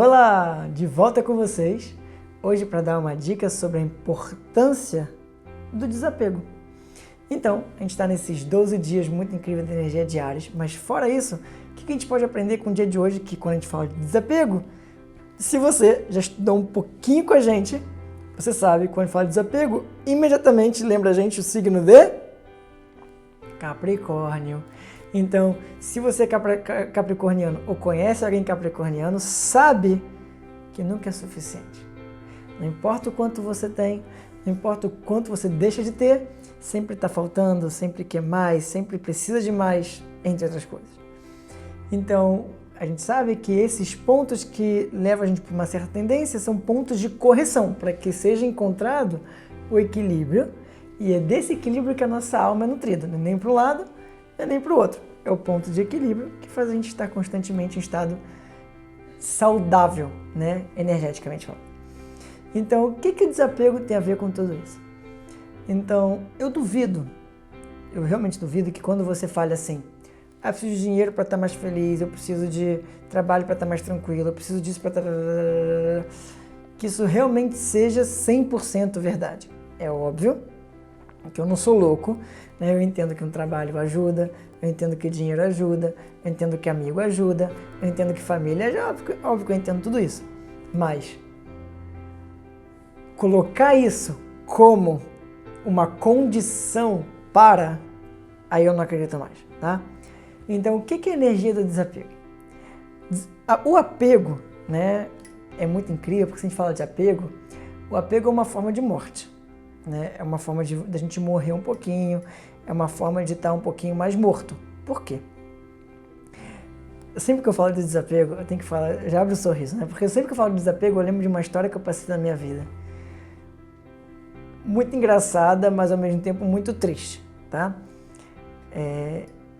Olá, de volta com vocês, hoje para dar uma dica sobre a importância do desapego. Então, a gente está nesses 12 dias muito incríveis de energia diários, mas fora isso, o que a gente pode aprender com o dia de hoje, que quando a gente fala de desapego, se você já estudou um pouquinho com a gente, você sabe que quando a gente fala de desapego, imediatamente lembra a gente o signo de Capricórnio. Então, se você é capricorniano ou conhece alguém capricorniano, sabe que nunca é suficiente. Não importa o quanto você tem, não importa o quanto você deixa de ter, sempre está faltando, sempre quer mais, sempre precisa de mais, entre outras coisas. Então, a gente sabe que esses pontos que levam a gente para uma certa tendência são pontos de correção, para que seja encontrado o equilíbrio, e é desse equilíbrio que a nossa alma é nutrida, nem para um lado, nem para o outro. É o ponto de equilíbrio que faz a gente estar constantemente em estado saudável, né? Energeticamente falando. Então, o que o desapego tem a ver com tudo isso? Então, eu realmente duvido que quando você fale assim, eu preciso de dinheiro para estar mais feliz, eu preciso de trabalho para estar mais tranquilo, eu preciso disso para estar... que isso realmente seja 100% verdade. É óbvio que eu não sou louco, né? Eu entendo que um trabalho ajuda, eu entendo que dinheiro ajuda, eu entendo que amigo ajuda, eu entendo que família ajuda, óbvio que eu entendo tudo isso. Mas colocar isso como uma condição para, aí eu não acredito mais, tá? Então, o que é a energia do desapego? O apego, né, é muito incrível, porque se a gente fala de apego, o apego é uma forma de morte. Né? É uma forma de a gente morrer um pouquinho, é uma forma de estar um pouquinho mais morto. Por quê? Sempre que eu falo de desapego, eu tenho que falar, já abre o sorriso, né? Porque sempre que eu falo de desapego, eu lembro de uma história que eu passei na minha vida. Muito engraçada, mas ao mesmo tempo muito triste, tá?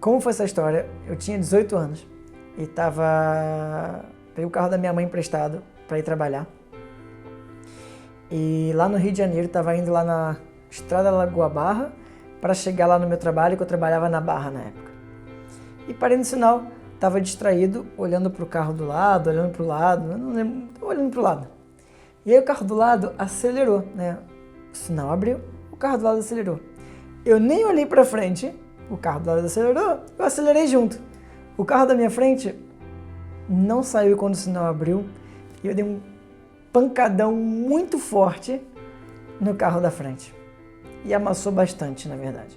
Como foi essa história? Eu tinha 18 anos e peguei o carro da minha mãe emprestado para ir trabalhar. E lá no Rio de Janeiro, estava indo lá na Estrada Lagoa Barra para chegar lá no meu trabalho, que eu trabalhava na Barra na época. E parei no sinal, estava distraído, olhando para o carro do lado, olhando para o lado, eu não lembro, olhando para o lado. E aí o carro do lado acelerou, né? O sinal abriu, o carro do lado acelerou. Eu nem olhei para frente, o carro do lado acelerou, eu acelerei junto. O carro da minha frente não saiu quando o sinal abriu e eu dei um pancadão muito forte no carro da frente. E amassou bastante, na verdade.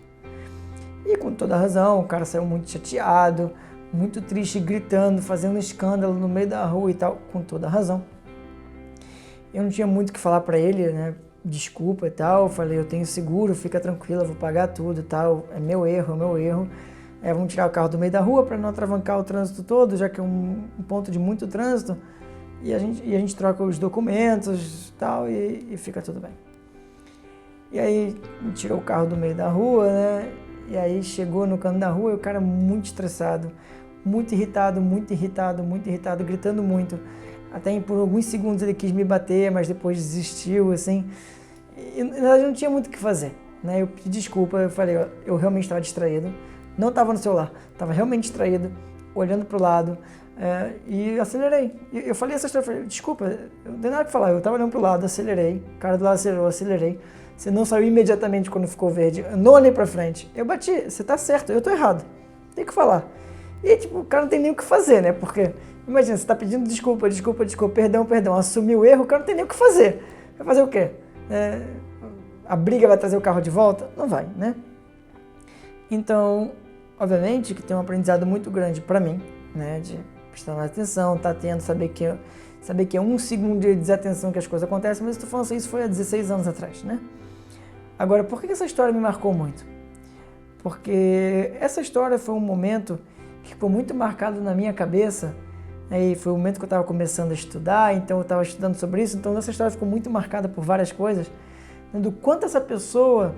E com toda razão, o cara saiu muito chateado, muito triste, gritando, fazendo escândalo no meio da rua e tal, com toda razão. Eu não tinha muito o que falar pra ele, né? Desculpa e tal. Eu falei, eu tenho seguro, fica tranquilo, eu vou pagar tudo e tal. É meu erro. Vamos tirar o carro do meio da rua para não atravancar o trânsito todo, já que é um ponto de muito trânsito. E a gente troca os documentos e tal, e fica tudo bem. E aí, tirou o carro do meio da rua, né? E aí chegou no canto da rua e o cara muito estressado, muito irritado, gritando muito. Até por alguns segundos ele quis me bater, mas depois desistiu, assim. E na verdade não tinha muito o que fazer, né? Eu pedi desculpa, eu falei, ó, eu realmente estava distraído, não estava no celular, estava realmente distraído, olhando para o lado. E acelerei. Eu falei essa história, falei, desculpa, eu não tenho nada que falar, eu estava olhando para o lado, acelerei, o cara do lado acelerou, acelerei. Você não saiu imediatamente quando ficou verde, eu não olhei para frente. Eu bati, você tá certo, eu tô errado, tem que falar. E tipo, o cara não tem nem o que fazer, né? Porque, imagina, você tá pedindo desculpa, perdão, assumiu o erro, o cara não tem nem o que fazer. Vai fazer o quê? A briga vai trazer o carro de volta? Não vai, né? Então, obviamente que tem um aprendizado muito grande para mim, né? De prestar mais atenção, tá atento, saber que é um segundo de desatenção que as coisas acontecem, mas eu tô falando isso foi há 16 anos atrás, né? Agora, por que essa história me marcou muito? Porque essa história foi um momento que ficou muito marcado na minha cabeça, né? E foi o momento que eu estava começando a estudar, então eu estava estudando sobre isso, então essa história ficou muito marcada por várias coisas, né? Do quanto essa pessoa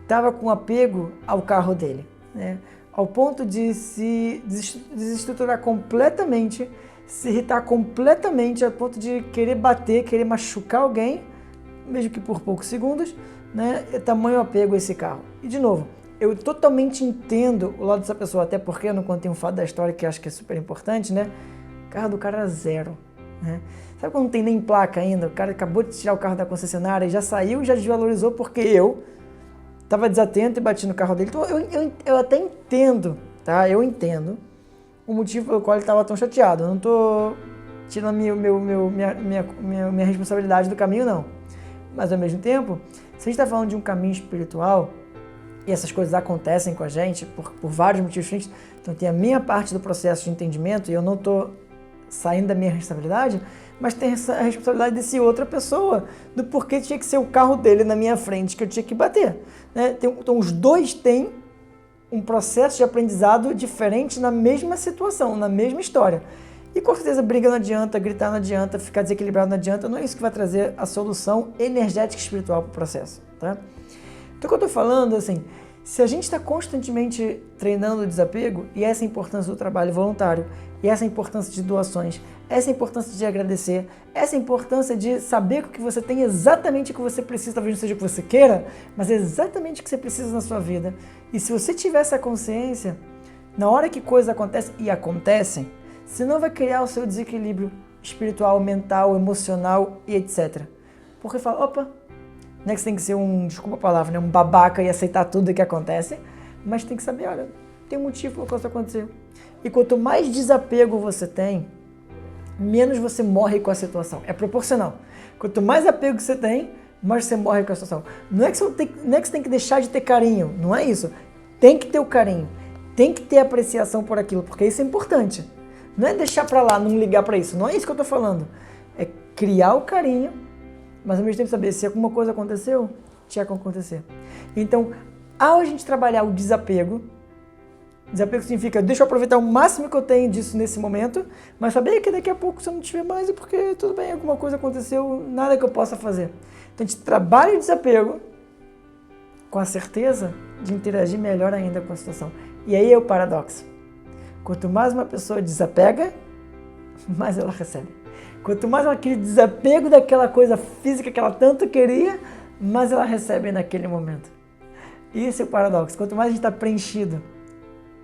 estava com apego ao carro dele, né? Ao ponto de se desestruturar completamente, se irritar completamente, ao ponto de querer bater, querer machucar alguém, mesmo que por poucos segundos, né? É tamanho apego a esse carro. E de novo, eu totalmente entendo o lado dessa pessoa, até porque eu não contei um fato da história que acho que é super importante, né? O carro do cara era zero, né? Sabe quando não tem nem placa ainda? O cara acabou de tirar o carro da concessionária e já saiu e já desvalorizou porque eu estava desatento e bati no carro dele. Então eu até entendo, tá? Eu entendo o motivo pelo qual ele estava tão chateado. Eu não estou tirando minha responsabilidade do caminho, não. Mas ao mesmo tempo, se a gente está falando de um caminho espiritual e essas coisas acontecem com a gente por vários motivos diferentes, então tem a minha parte do processo de entendimento e eu não estou saindo da minha responsabilidade, mas tem a responsabilidade desse outra pessoa, do porquê tinha que ser o carro dele na minha frente que eu tinha que bater, né? Então os dois têm um processo de aprendizado diferente na mesma situação, na mesma história. E com certeza briga não adianta, gritar não adianta, ficar desequilibrado não adianta, não é isso que vai trazer a solução energética e espiritual para o processo, tá? Então o que eu estou falando, assim, se a gente está constantemente treinando o desapego, e essa é a importância do trabalho voluntário, e essa é a importância de doações, essa é a importância de agradecer, essa é a importância de saber que o que você tem é exatamente o que você precisa, talvez não seja o que você queira, mas é exatamente o que você precisa na sua vida. E se você tiver essa consciência, na hora que coisas acontecem, e acontecem, você não vai criar o seu desequilíbrio espiritual, mental, emocional e etc. Porque fala, opa, não é que você tem que ser desculpa a palavra, né, um babaca e aceitar tudo que acontece, mas tem que saber, olha, tem um motivo para isso acontecer. E quanto mais desapego você tem, menos você morre com a situação. É proporcional. Quanto mais apego você tem, mais você morre com a situação. Não é que você tem que deixar de ter carinho, não é isso. Tem que ter o carinho, tem que ter apreciação por aquilo, porque isso é importante. Não é deixar pra lá, não ligar pra isso, não é isso que eu tô falando. É criar o carinho, mas ao mesmo tempo saber se alguma coisa aconteceu, tinha que acontecer. Então, ao a gente trabalhar o desapego significa, deixa eu aproveitar o máximo que eu tenho disso nesse momento, mas saber que daqui a pouco se eu não tiver mais é porque tudo bem, alguma coisa aconteceu, nada que eu possa fazer. Então a gente trabalha o desapego com a certeza de interagir melhor ainda com a situação. E aí é o paradoxo. Quanto mais uma pessoa desapega, mais ela recebe. Quanto mais aquele desapego daquela coisa física que ela tanto queria, mais ela recebe naquele momento. E esse é o paradoxo. Quanto mais a gente está preenchido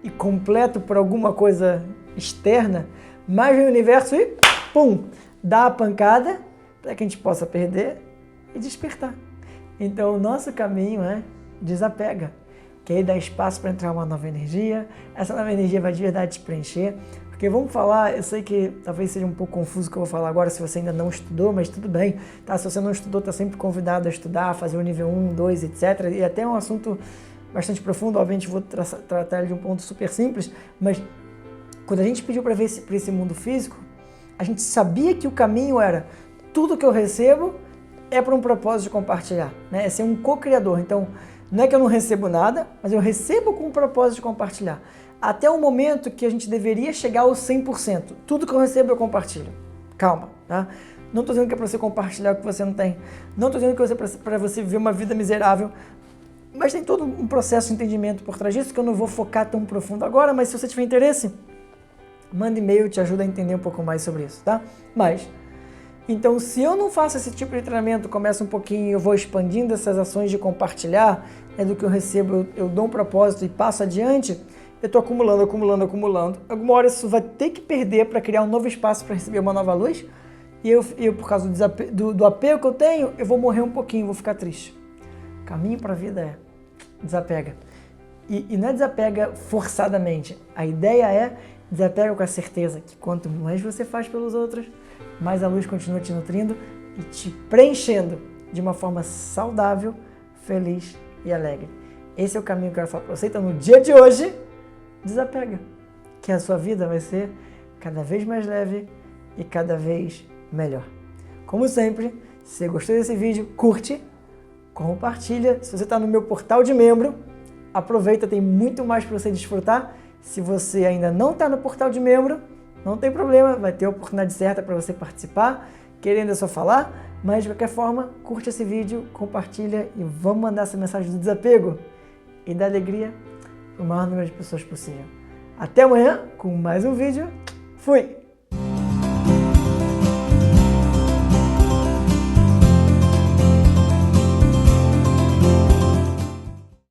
e completo por alguma coisa externa, mais vem o universo e, pum, dá a pancada para que a gente possa perder e despertar. Então o nosso caminho é desapega, que aí dá espaço para entrar uma nova energia, essa nova energia vai de verdade te preencher, porque vamos falar, eu sei que talvez seja um pouco confuso o que eu vou falar agora se você ainda não estudou, mas tudo bem, tá? Se você não estudou, está sempre convidado a estudar, a fazer o nível 1, 2, etc. E até é um assunto bastante profundo, obviamente vou tratar ele de um ponto super simples, mas quando a gente pediu para ver para esse mundo físico, a gente sabia que o caminho era tudo que eu recebo é para um propósito de compartilhar, né? É ser um co-criador. Então, não é que eu não recebo nada, mas eu recebo com o propósito de compartilhar. Até o momento que a gente deveria chegar ao 100%. Tudo que eu recebo eu compartilho. Calma, tá? Não estou dizendo que é para você compartilhar o que você não tem. Não estou dizendo que é para você viver uma vida miserável. Mas tem todo um processo de entendimento por trás disso que eu não vou focar tão profundo agora, mas se você tiver interesse, manda e-mail, te ajuda a entender um pouco mais sobre isso, tá? Mas, então se eu não faço esse tipo de treinamento, começa um pouquinho, eu vou expandindo essas ações de compartilhar, do que eu recebo, eu dou um propósito e passo adiante, eu estou acumulando. Alguma hora isso vai ter que perder para criar um novo espaço para receber uma nova luz, e eu por causa do apego que eu tenho, eu vou morrer um pouquinho, vou ficar triste. O caminho para a vida é desapega. E não é desapega forçadamente. A ideia é desapega com a certeza que quanto mais você faz pelos outros, mais a luz continua te nutrindo e te preenchendo de uma forma saudável, feliz e alegre. Esse é o caminho que eu quero falar para você. Então, no dia de hoje, desapega. Que a sua vida vai ser cada vez mais leve e cada vez melhor. Como sempre, se você gostou desse vídeo, curte, compartilha. Se você está no meu portal de membro, aproveita, tem muito mais para você desfrutar. Se você ainda não está no portal de membro, não tem problema, vai ter a oportunidade certa para você participar, querendo é só falar, mas de qualquer forma, curte esse vídeo, compartilha e vamos mandar essa mensagem do desapego e da alegria para o maior número de pessoas possível. Até amanhã com mais um vídeo. Fui!